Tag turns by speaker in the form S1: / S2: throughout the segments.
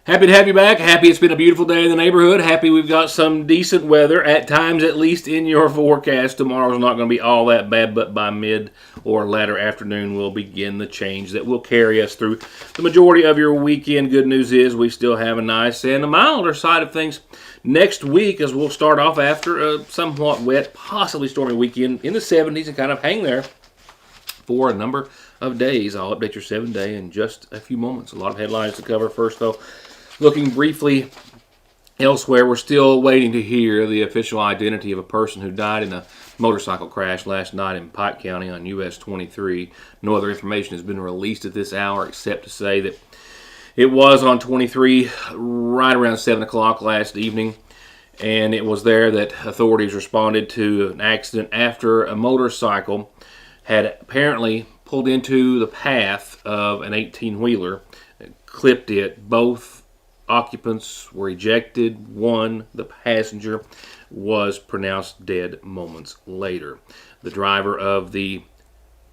S1: Happy to have you back. Happy it's been a beautiful day in the neighborhood. Happy we've got some decent weather, at times at least in your forecast. Tomorrow's not going to be all that bad, but by mid or latter afternoon we'll begin the change that will carry us through the majority of your weekend. Good news is we still have a nice and a milder side of things next week, as we'll start off after a somewhat wet, possibly stormy weekend in the 70s and kind of hang there for a number of days. I'll update your 7-day in just a few moments. A lot of headlines to cover. First, though, looking briefly elsewhere, we're still waiting to hear the official identity of a person who died in a motorcycle crash last night in Pike County on US 23. No other information has been released at this hour except to say that it was on 23 right around 7 o'clock last evening, and it was there that authorities responded to an accident after a motorcycle had apparently pulled into the path of an 18-wheeler, clipped it. Both occupants were ejected. One, the passenger, was pronounced dead moments later. The driver of the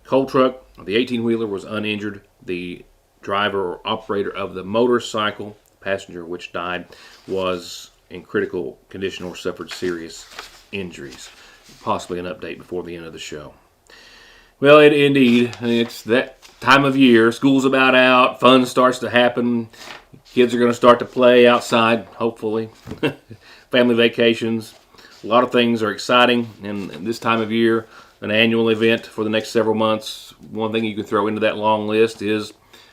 S1: coal truck, the 18-wheeler, was uninjured. The driver or operator of the motorcycle, passenger which died, was in critical condition or suffered serious injuries. Possibly an update before the end of the show. Well, indeed, it's that time of year. School's about out. Fun starts to happen. Kids are going to start to play outside, hopefully. Family vacations. A lot of things are exciting. And this time of year, an annual event for the next several months. One thing you can throw into that long list is,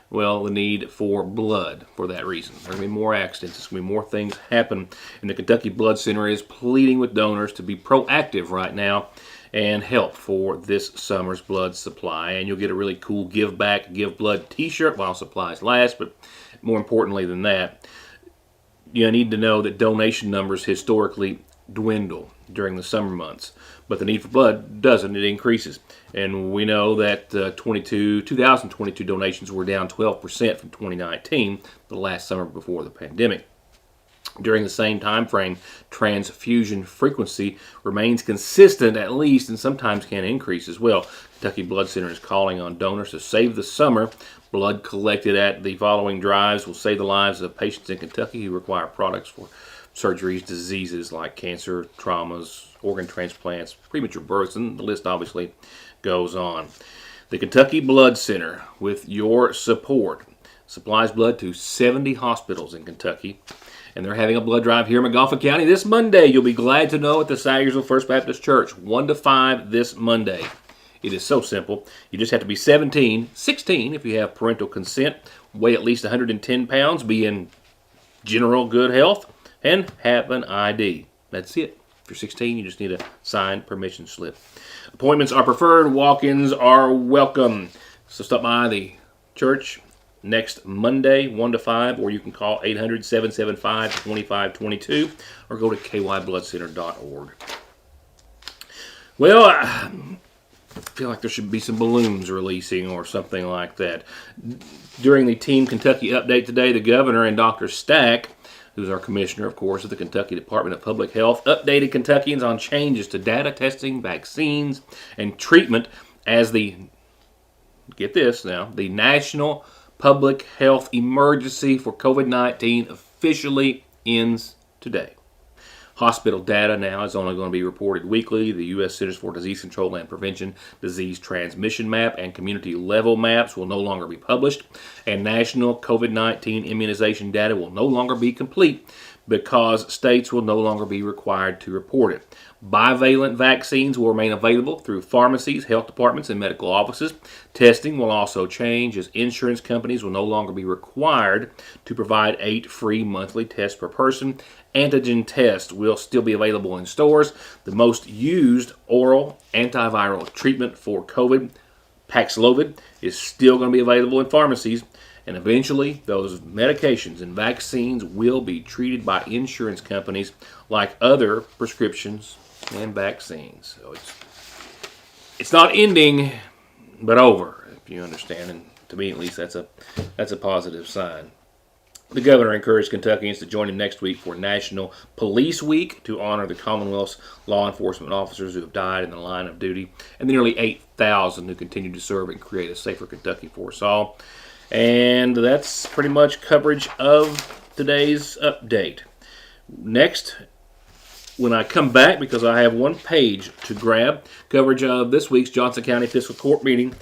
S1: well, the need for blood for that reason. There are going to be more accidents. There's going to be more things happen. And the Kentucky Blood Center is pleading with donors to be proactive right now and help for this summer's blood supply. And you'll get a really cool Give Back, Give Blood t-shirt while supplies last. But more importantly than that, you need to know that donation numbers historically dwindle during the summer months, but the need for blood doesn't. It increases. And we know that 2022 donations were down 12% from 2019, the last summer before the pandemic. During the same time frame, transfusion frequency remains consistent at least, and sometimes can increase as well. Kentucky Blood Center is calling on donors to save the summer. Blood collected at the following drives will save the lives of patients in Kentucky who require products for surgeries, diseases like cancer, traumas, organ transplants, premature births, and the list obviously goes on. The Kentucky Blood Center, with your support, supplies blood to 70 hospitals in Kentucky. And they're having a blood drive here in McGoffin County this Monday. You'll be glad to know, at the Sayersville First Baptist Church, 1 to 5 this Monday. It is so simple. You just have to be 16 if you have parental consent, weigh at least 110 pounds, be in general good health, and have an ID. That's it. If you're 16, you just need a signed permission slip. Appointments are preferred. Walk-ins are welcome. So stop by the church next Monday, 1 to 5, or you can call 800-775-2522 or go to kybloodcenter.org. Well, I feel like there should be some balloons releasing or something like that. During the Team Kentucky update today, the governor and Dr. Stack, who's our commissioner, of course, of the Kentucky Department of Public Health, updated Kentuckians on changes to data testing, vaccines, and treatment as the, get this now, the National Public Health Emergency for COVID-19 officially ends today. Hospital data now is only going to be reported weekly. The U.S. Centers for Disease Control and Prevention disease transmission map and community level maps will no longer be published, and national COVID-19 immunization data will no longer be complete because states will no longer be required to report it. Bivalent vaccines will remain available through pharmacies, health departments, and medical offices. Testing will also change, as insurance companies will no longer be required to provide 8 free monthly tests per person. Antigen tests will still be available in stores. The most used oral antiviral treatment for COVID, Paxlovid, is still going to be available in pharmacies. And eventually, those medications and vaccines will be treated by insurance companies like other prescriptions and vaccines. So it's not ending, but over, if you understand. And to me, at least, that's a positive sign. The governor encouraged Kentuckians to join him next week for National Police Week to honor the Commonwealth's law enforcement officers who have died in the line of duty and the nearly 8,000 who continue to serve and create a safer Kentucky for us all. And that's pretty much coverage of today's update. Next, when I come back, because I have one page to grab, coverage of this week's Johnson County Fiscal Court meeting,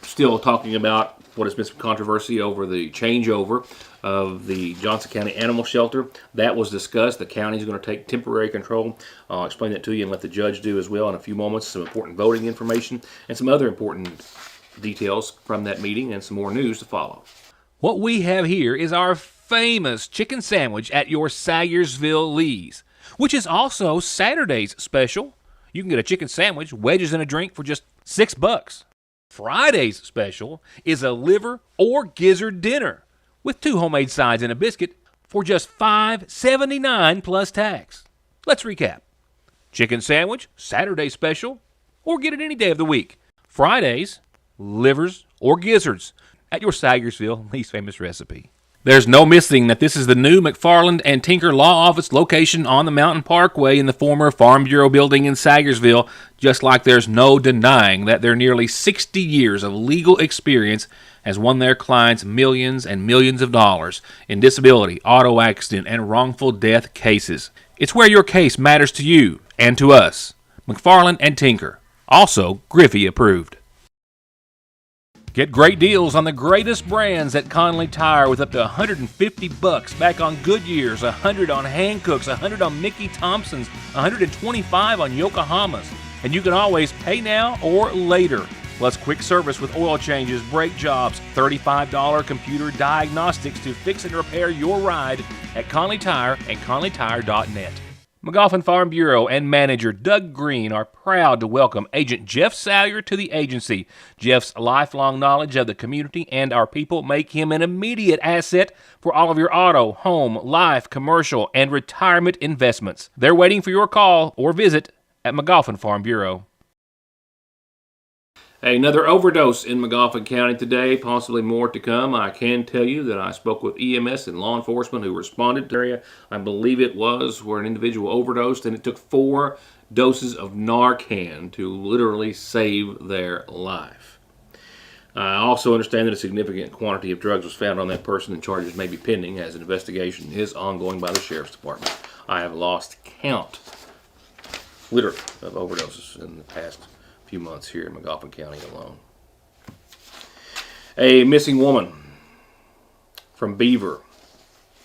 S1: still talking about what has been some controversy over the changeover of the Johnson County Animal Shelter. That was discussed. The county is going to take temporary control. I'll explain that to you and let the judge do as well in a few moments. Some important voting information and some other important details from that meeting and some more news to follow.
S2: What we have here is our famous chicken sandwich at your Sayersville Lee's, which is also Saturday's special. You can get a chicken sandwich, wedges, and a drink for just $6. Friday's special is a liver or gizzard dinner with 2 homemade sides and a biscuit for just $5.79 plus tax. Let's recap. Chicken sandwich, Saturday special, or get it any day of the week. Fridays, livers or gizzards at your Sayersville Lee's famous recipe. There's no missing that this is the new McFarland and Tinker Law Office location on the Mountain Parkway in the former Farm Bureau building in Sayersville, just like there's no denying that their nearly 60 years of legal experience has won their clients millions and millions of dollars in disability, auto accident, and wrongful death cases. It's where your case matters to you and to us. McFarland and Tinker, also Griffey approved. Get great deals on the greatest brands at Conley Tire with up to $150 back on Goodyears, $100 on Hancooks, $100 on Mickey Thompsons, $125 on Yokohamas. And you can always pay now or later. Plus quick service with oil changes, brake jobs, $35 computer diagnostics to fix and repair your ride at Conley Tire and conleytire.net. McGoffin Farm Bureau and manager Doug Green are proud to welcome Agent Jeff Salyer to the agency. Jeff's lifelong knowledge of the community and our people make him an immediate asset for all of your auto, home, life, commercial, and retirement investments. They're waiting for your call or visit at McGoffin Farm Bureau.
S1: Another overdose in McGoffin County today, possibly more to come. I can tell you that I spoke with EMS and law enforcement who responded to the area. I believe it was where an individual overdosed, and it took 4 doses of Narcan to literally save their life. I also understand that a significant quantity of drugs was found on that person, and charges may be pending as an investigation is ongoing by the Sheriff's Department. I have lost count, literally, of overdoses in the past few months here in McGoffin County alone. A missing woman from Beaver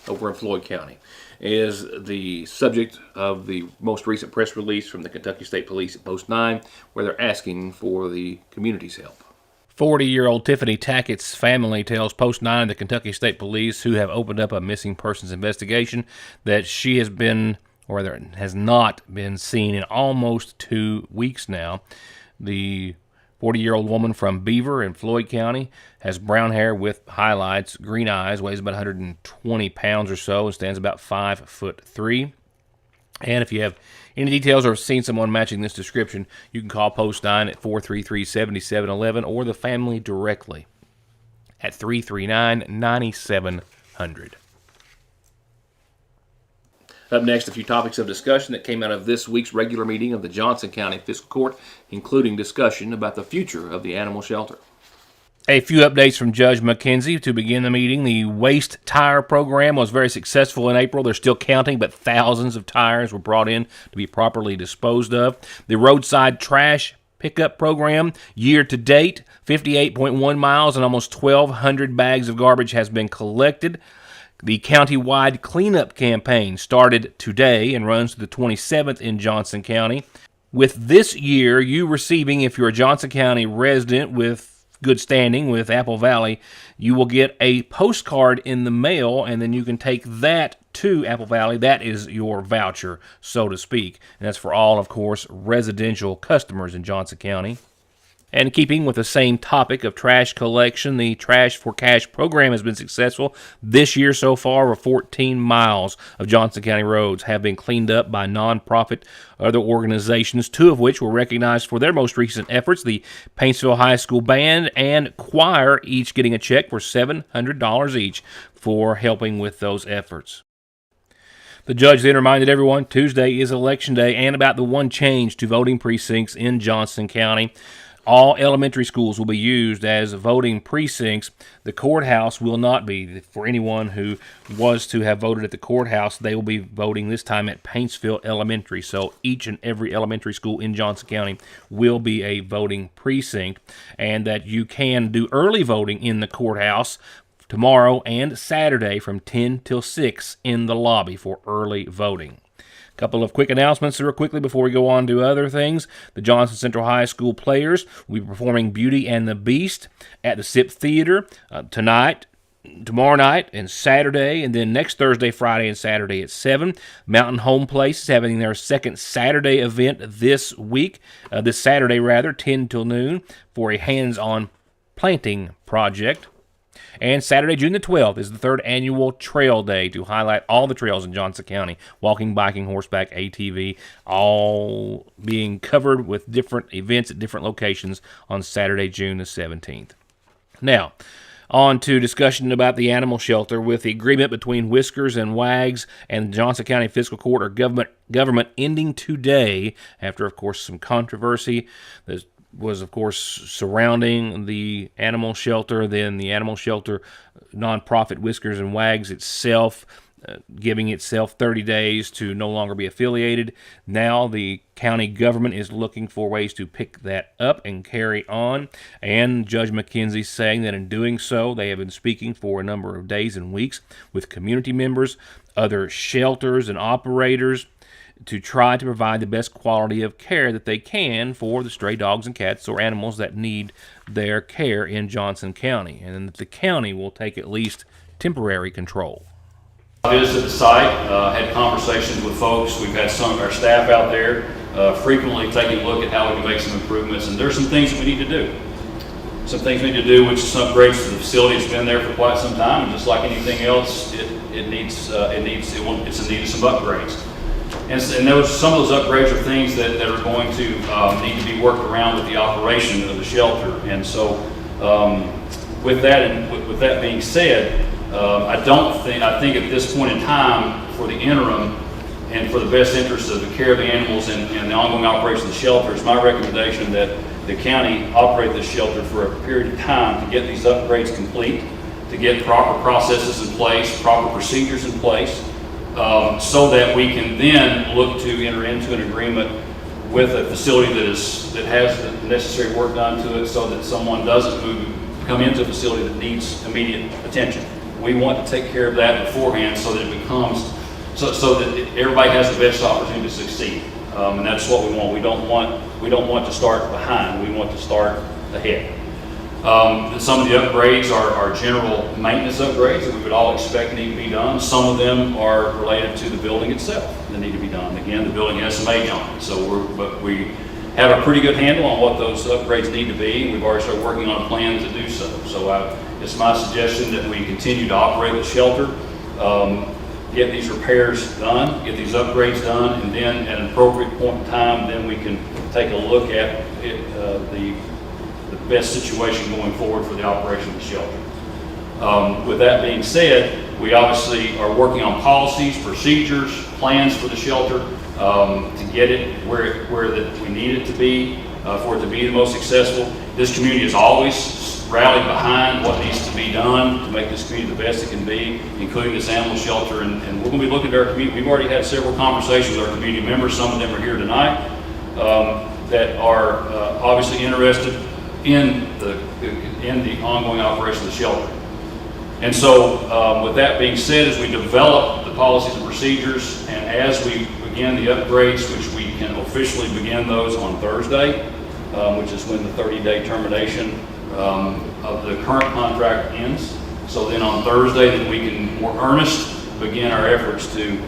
S1: over in Floyd County is the subject of the most recent press release from the Kentucky State Police at Post 9, where they're asking for the community's help.
S2: 40-year-old Tiffany Tackett's family tells Post 9 the Kentucky State Police, who have opened up a missing persons investigation, that she has been, or rather has not been seen in almost 2 weeks now. The 40-year-old woman from Beaver in Floyd County has brown hair with highlights, green eyes, weighs about 120 pounds or so, and stands about 5'3". And if you have any details or have seen someone matching this description, you can call Post 9 at 433-7711 or the family directly at 339-9700.
S1: Up next, a few topics of discussion that came out of this week's regular meeting of the Johnson County Fiscal Court, including discussion about the future of the animal shelter.
S2: A few updates from Judge McKenzie to begin the meeting. The waste tire program was very successful in April. They're still counting, but thousands of tires were brought in to be properly disposed of. The roadside trash pickup program, year to date, 58.1 miles and almost 1,200 bags of garbage has been collected. The county-wide cleanup campaign started today and runs to the 27th in Johnson County. With this year, you receiving, if you're a Johnson County resident with good standing with Apple Valley, you will get a postcard in the mail, and then you can take that to Apple Valley. That is your voucher, so to speak. And that's for all, of course, residential customers in Johnson County. And keeping with the same topic of trash collection, the Trash for Cash program has been successful. This year so far, over 14 miles of Johnson County roads have been cleaned up by nonprofit other organizations, 2 of which were recognized for their most recent efforts. The Paintsville High School Band and Choir, each getting a check for $700 each for helping with those efforts. The judge then reminded everyone Tuesday is Election Day and about the one change to voting precincts in Johnson County. All elementary schools will be used as voting precincts. The courthouse will not be. For anyone who was to have voted at the courthouse, they will be voting this time at Paintsville Elementary. So each and every elementary school in Johnson County will be a voting precinct, and that you can do early voting in the courthouse tomorrow and Saturday from 10 till 6 in the lobby for early voting. Couple of quick announcements real quickly before we go on to other things. The Johnson Central High School players will be performing Beauty and the Beast at the SIP Theater tonight, tomorrow night, and Saturday, and then next Thursday, Friday, and Saturday at 7. Mountain Home Place is having their second Saturday event this Saturday, 10 till noon, for a hands-on planting project. And Saturday, June the 12th, is the third annual Trail Day to highlight all the trails in Johnson County. Walking, biking, horseback, ATV, all being covered with different events at different locations on Saturday, June the 17th. Now, on to discussion about the animal shelter. With the agreement between Whiskers and Wags and the Johnson County Fiscal Court or government ending today, after, of course, some controversy was, of course, surrounding the animal shelter, then the animal shelter nonprofit Whiskers and Wags itself, giving itself 30 days to no longer be affiliated. Now the county government is looking for ways to pick that up and carry on, and Judge McKenzie saying that in doing so, they have been speaking for a number of days and weeks with community members, other shelters and operators, to try to provide the best quality of care that they can for the stray dogs and cats or animals that need their care in Johnson County, and that the county will take at least temporary control.
S3: I visited the site, had conversations with folks. We've had some of our staff out there frequently taking a look at how we can make some improvements, and there's some things that we need to do. Some things we need to do, which is some upgrades to the facility. It's been there for quite some time, and just like anything else, it's in need of some upgrades. And some of those upgrades are things that are going to need to be worked around with the operation of the shelter. And so, with that being said, I think at this point in time, for the interim and for the best interest of the care of the animals and the ongoing operation of the shelter, it's my recommendation that the county operate this shelter for a period of time to get these upgrades complete, to get proper processes in place, proper procedures in place, so that we can then look to enter into an agreement with a facility that has the necessary work done to it, so that someone doesn't come into a facility that needs immediate attention. We want to take care of that beforehand, so that it becomes so that everybody has the best opportunity to succeed, and that's what we want. We don't want to start behind. We want to start ahead. Some of the upgrades are general maintenance upgrades that we would all expect need to be done. Some of them are related to the building itself that need to be done. Again, the building has some age on it, but we have a pretty good handle on what those upgrades need to be. We've already started working on a plan to do so. So it's my suggestion that we continue to operate the shelter, get these repairs done, get these upgrades done, and then at an appropriate point in time, then we can take a look at the best situation going forward for the operation of the shelter. With that being said, we obviously are working on policies, procedures, plans for the shelter to get it where we need it to be, for it to be the most successful. This community has always rallied behind what needs to be done to make this community the best it can be, including this animal shelter. And we're going to be looking at our community. We've already had several conversations with our community members. Some of them are here tonight that are obviously interested in the ongoing operation of the shelter. And so with that being said, as we develop the policies and procedures, and as we begin the upgrades, which we can officially begin those on Thursday, which is when the 30-day termination of the current contract ends. So then on Thursday, then we can more earnest begin our efforts to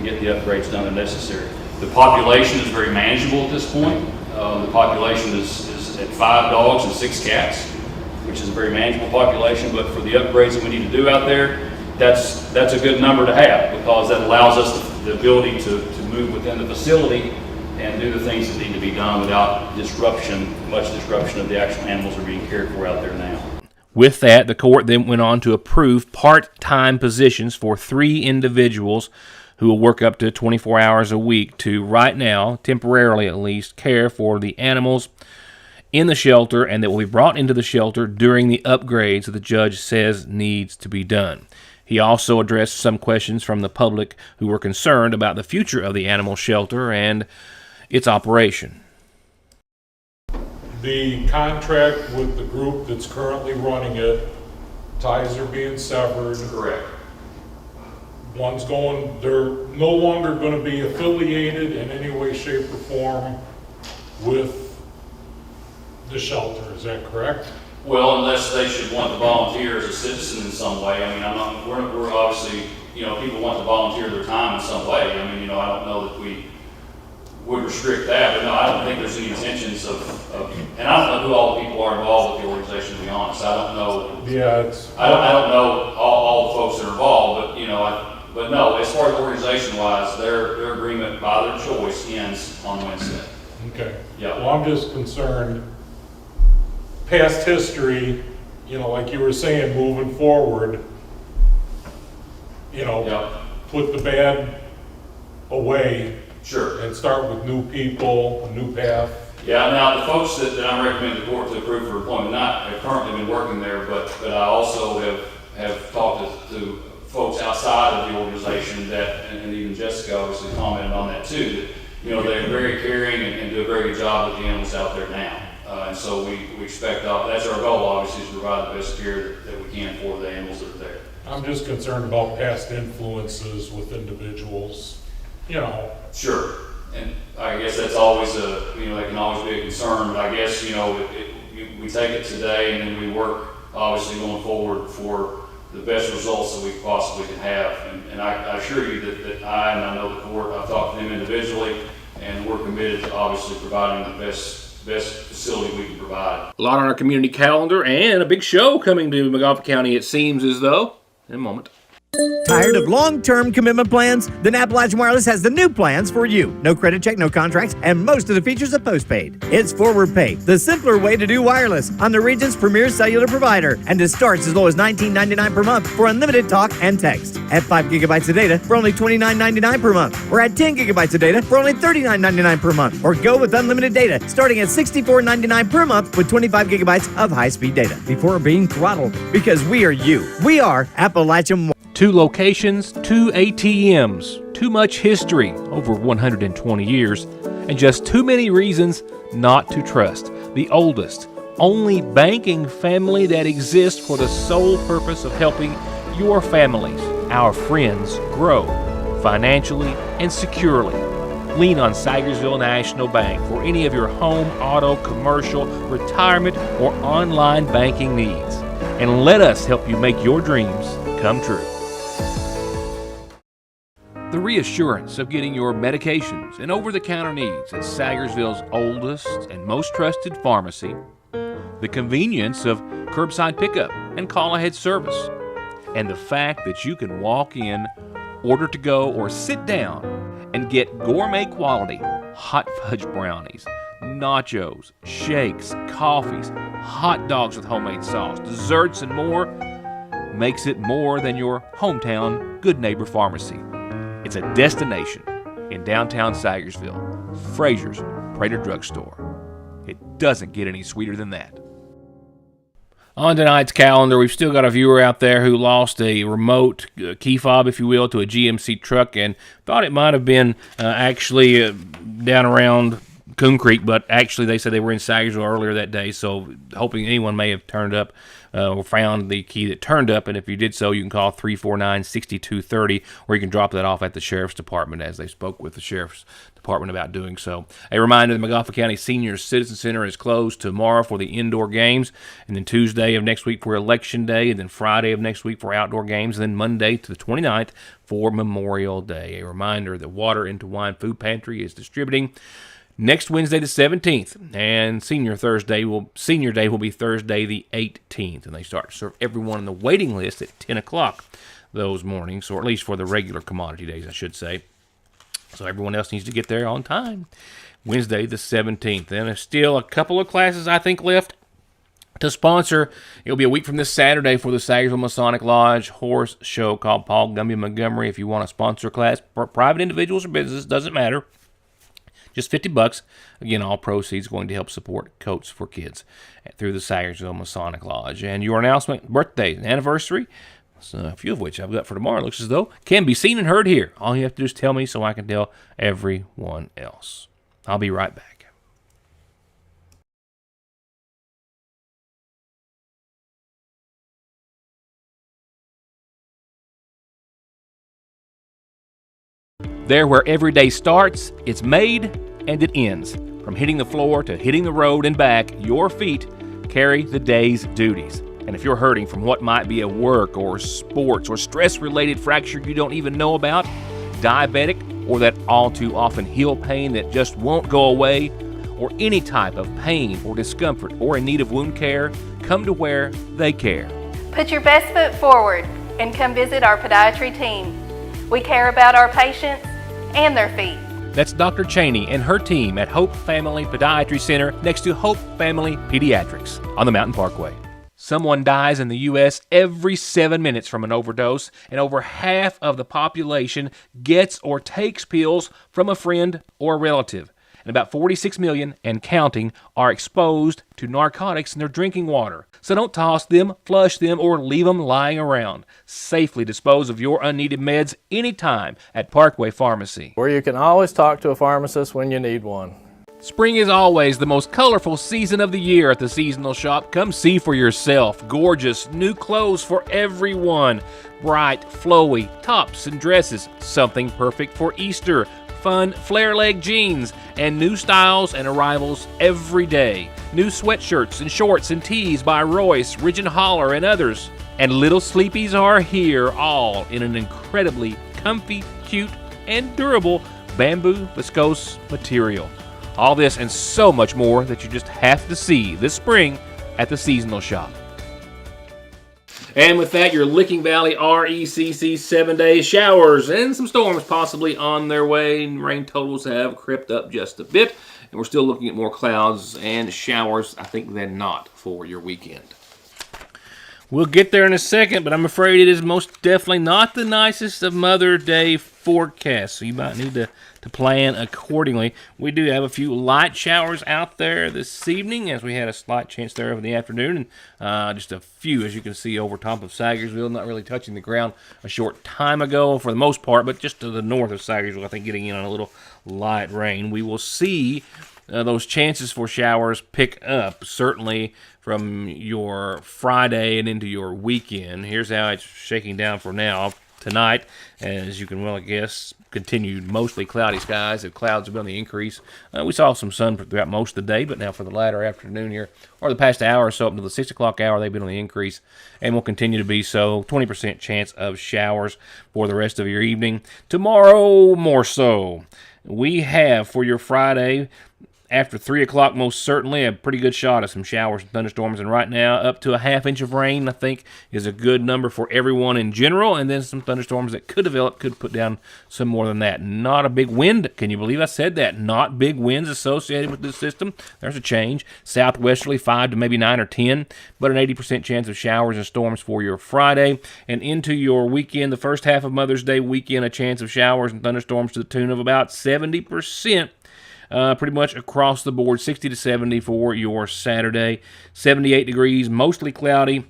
S3: get the upgrades done that necessary. The population is very manageable at this point. The population is at 5 dogs and 6 cats, which is a very manageable population. But for the upgrades that we need to do out there, that's a good number to have, because that allows us the ability to move within the facility and do the things that need to be done without much disruption of the actual animals that are being cared for out there now.
S2: With that, the court then went on to approve part-time positions for 3 individuals who will work up to 24 hours a week to, right now, temporarily at least, care for the animals
S1: in the shelter and that will be brought into the shelter during the upgrades that the judge says needs to be done. He also addressed some questions from the public who were concerned about the future of the animal shelter and its operation.
S4: The contract with the group that's currently running it, ties are being severed.
S3: Correct.
S4: They're no longer going to be affiliated in any way, shape, or form with the shelter, is that correct?
S3: Well, unless they should want to volunteer as a citizen in some way. I mean, we're obviously, people want to volunteer their time in some way. I mean, I don't know that we would restrict that, but no, I don't think there's any intentions of and I don't know who all the people are involved with the organization, to be honest. I don't know.
S4: Yeah,
S3: I don't know all the folks that are involved, but no, as far as organization-wise, their agreement by their choice ends on Wednesday.
S4: okay.
S3: Yeah.
S4: Well, I'm just concerned, past history, like you were saying, moving forward,
S3: Yeah.
S4: put the bad away
S3: Sure.
S4: and start with new people, a new path.
S3: Yeah, now the folks that I'm recommending the court to approve for employment have currently been working there, but I also have talked to folks outside of the organization and even Jessica obviously commented on that too, that, they're very caring and do a very good job with the animals out there now. And so we expect, that's our goal obviously, is to provide the best care that we can for the animals that are there.
S4: I'm just concerned about past influences with individuals,
S3: Sure, and I guess that's always that can always be a concern, but I guess, we take it today and then we work obviously going forward for the best results that we possibly can have. And I assure you that I know the court, I've talked to them individually, and we're committed to obviously providing the best facility we can provide.
S1: A lot on our community calendar and a big show coming to Montgomery County, it seems as though. In a moment.
S5: Tired of long-term commitment plans? Then Appalachian Wireless has the new plans for you. No credit check, no contracts, and most of the features are postpaid. It's Forward Pay, the simpler way to do wireless on the region's premier cellular provider. And it starts as low as $19.99 per month for unlimited talk and text. At 5 gigabytes of data for only $29.99 per month. Or at 10 gigabytes of data for only $39.99 per month. Or go with unlimited data starting at $64.99 per month with 25 gigabytes of high-speed data before being throttled. Because we are you. We are Appalachian Wireless.
S2: 2 locations, 2 ATMs, too much history, over 120 years, and just too many reasons not to trust the oldest, only banking family that exists for the sole purpose of helping your families, our friends, grow financially and securely. Lean on Sagersville National Bank for any of your home, auto, commercial, retirement, or online banking needs. And let us help you make your dreams come true. The reassurance of getting your medications and over-the-counter needs at Sagersville's oldest and most trusted pharmacy, the convenience of curbside pickup and call-ahead service, and the fact that you can walk in, order to go, or sit down and get gourmet quality hot fudge brownies, nachos, shakes, coffees, hot dogs with homemade sauce, desserts, and more makes it more than your hometown Good Neighbor Pharmacy. It's a destination in downtown Sagersville, Frazier's Prater Drugstore. It doesn't get any sweeter than that.
S1: On tonight's calendar, we've still got a viewer out there who lost a remote key fob, if you will, to a GMC truck and thought it might have been actually down around Coon Creek, but actually they said they were in Sagersville earlier that day, so hoping anyone may have turned up or found the key that turned up, and if you did so, you can call 349-6230, or you can drop that off at the Sheriff's Department, as they spoke with the Sheriff's Department about doing so. A reminder, the Montgomery County Senior Citizen Center is closed tomorrow for the indoor games, and then Tuesday of next week for Election Day, and then Friday of next week for outdoor games, and then Monday to the 29th for Memorial Day. A reminder that Water into Wine Food Pantry is distributing next Wednesday the 17th, and Senior Day will be Thursday the 18th, and they start to serve everyone on the waiting list at 10 o'clock those mornings, or at least for the regular commodity days, I should say. So everyone else needs to get there on time. Wednesday the 17th. And there's still a couple of classes, I think, left to sponsor. It'll be a week from this Saturday for the Sagersville Masonic Lodge horse show called Paul Gumby Montgomery. If you want to sponsor a class, for private individuals or businesses, doesn't matter.
S2: Just $50. Again, all proceeds going to help support Coats for Kids through the Sayersville Masonic Lodge. And your announcement, birthday, and anniversary, so a few of which I've got for tomorrow, looks as though, can be seen and heard here. All you have to do is tell me so I can tell everyone else. I'll be right back. There where every day starts, it's made and it ends. From hitting the floor to hitting the road and back, your feet carry the day's duties. And if you're hurting from what might be a work or sports or stress-related fracture you don't even know about, diabetic, or that all too often heel pain that just won't go away, or any type of pain or discomfort or in need of wound care, come to where they care.
S6: Put your best foot forward and come visit our podiatry team. We care about our patients and their feet.
S2: That's Dr. Cheney and her team at Hope Family Podiatry Center next to Hope Family Pediatrics on the Mountain Parkway. Someone dies in the U.S. every 7 minutes from an overdose, and over half of the population gets or takes pills from a friend or relative. And about 46 million and counting are exposed to narcotics in their drinking water. So don't toss them, flush them, or leave them lying around. Safely dispose of your unneeded meds anytime at Parkway Pharmacy,
S7: where you can always talk to a pharmacist when you need one.
S2: Spring is always the most colorful season of the year at the seasonal shop. Come see for yourself. Gorgeous new clothes for everyone. Bright, flowy tops and dresses. Something perfect for Easter. Fun flare leg jeans and new styles and arrivals every day. New sweatshirts and shorts and tees by Royce, Ridge and Holler, and others. And little sleepies are here, all in an incredibly comfy, cute, and durable bamboo viscose material. All this and so much more that you just have to see this spring at the seasonal shop.
S1: And with that, your Licking Valley RECC 7-day showers and some storms possibly on their way. Rain totals have crept up just a bit, and we're still looking at more clouds and showers, I think, than not for your weekend.
S2: We'll get there in a second, but I'm afraid it is most definitely not the nicest of Mother's Day forecasts, so you might need to plan accordingly. We do have a few light showers out there this evening, as we had a slight chance there over the afternoon, and just a few, as you can see, over top of Sayersville, not really touching the ground a short time ago for the most part, but just to the north of Sayersville, I think getting in on a little light rain. We will see those chances for showers pick up, certainly from your Friday and into your weekend. Here's how it's shaking down for now. Tonight, as you can well guess, continued mostly cloudy skies. The clouds have been on the increase. We saw some sun throughout most of the day, but now for the latter afternoon here, or the past hour or so up until the 6 o'clock hour, they've been on the increase and will continue to be so. 20% chance of showers for the rest of your evening. Tomorrow, more so. We have for your Friday, after 3 o'clock, most certainly, a pretty good shot of some showers and thunderstorms. And right now, up to a half inch of rain, I think, is a good number for everyone in general. And then some thunderstorms that could develop, could put down some more than that. Not a big wind. Can you believe I said that? Not big winds associated with this system. There's a change. Southwesterly, 5 to maybe 9 or 10. But an 80% chance of showers and storms for your Friday. And into your weekend, the first half of Mother's Day weekend, a chance of showers and thunderstorms to the tune of about 70%. Pretty much across the board, 60 to 70 for your Saturday. 78 degrees, mostly cloudy.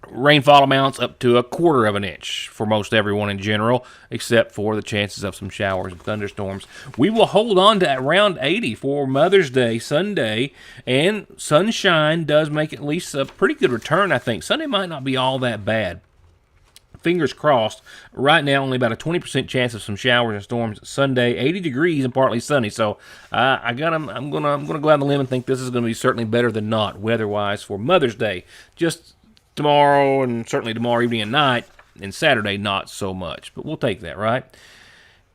S2: Rainfall amounts up to 1/4 of an inch for most everyone in general, except for the chances of some showers and thunderstorms. We will hold on to around 80 for Mother's Day, Sunday, and sunshine does make at least a pretty good return, I think. Sunday might not be all that bad. Fingers crossed. Right now, only about a 20% chance of some showers and storms Sunday. 80 degrees and partly sunny. So I'm gonna go out on the limb and think this is gonna be certainly better than not weather-wise for Mother's Day. Just tomorrow and certainly tomorrow evening and night, and Saturday not so much. But we'll take that, right?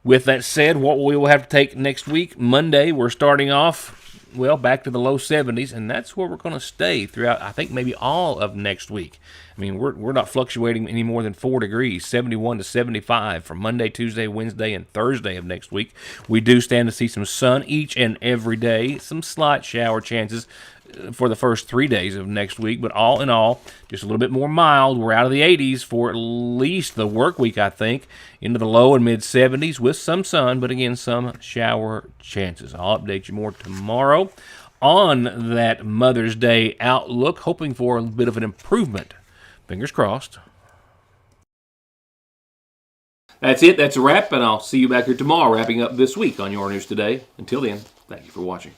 S2: With that said, what we will have to take next week, Monday, we're starting off, well, back to the low 70s, and that's where we're going to stay throughout, I think, maybe all of next week. I mean, we're not fluctuating any more than 4 degrees, 71 to 75 for Monday, Tuesday, Wednesday, and Thursday of next week. We do stand to see some sun each and every day, some slight shower chances, for the first 3 days of next week, but all in all, just a little bit more mild. We're out of the 80s for at least the work week, I think, into the low and mid 70s with some sun, but again, some shower chances. I'll update you more tomorrow on that Mother's Day outlook, hoping for a bit of an improvement. Fingers crossed.
S1: That's it. That's a wrap, and I'll see you back here tomorrow, wrapping up this week on Your News Today. Until then, thank you for watching.